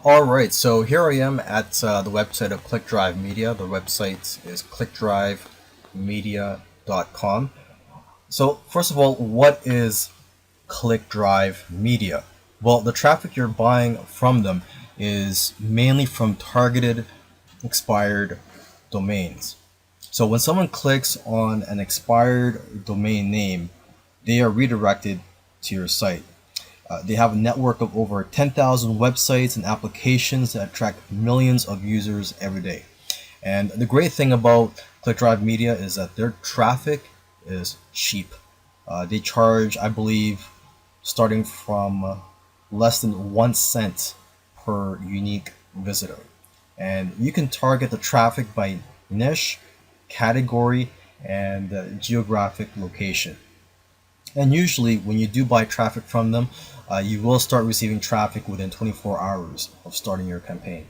Alright, so here I am at the website of ClickDrive Media. The website is clickdrivemedia.com. So, first of all, what is ClickDrive Media? Well, the traffic you're buying from them is mainly from targeted expired domains. So, when someone clicks on an expired domain name, they are redirected to your site. They have a network of over 10,000 websites and applications that attract millions of users every day. And the great thing about ClickDrive Media is that their traffic is cheap. They charge, I believe, starting from less than 1 cent per unique visitor. And you can target the traffic by niche, category, and geographic location. And usually, when you do buy traffic from them, you will start receiving traffic within 24 hours of starting your campaign.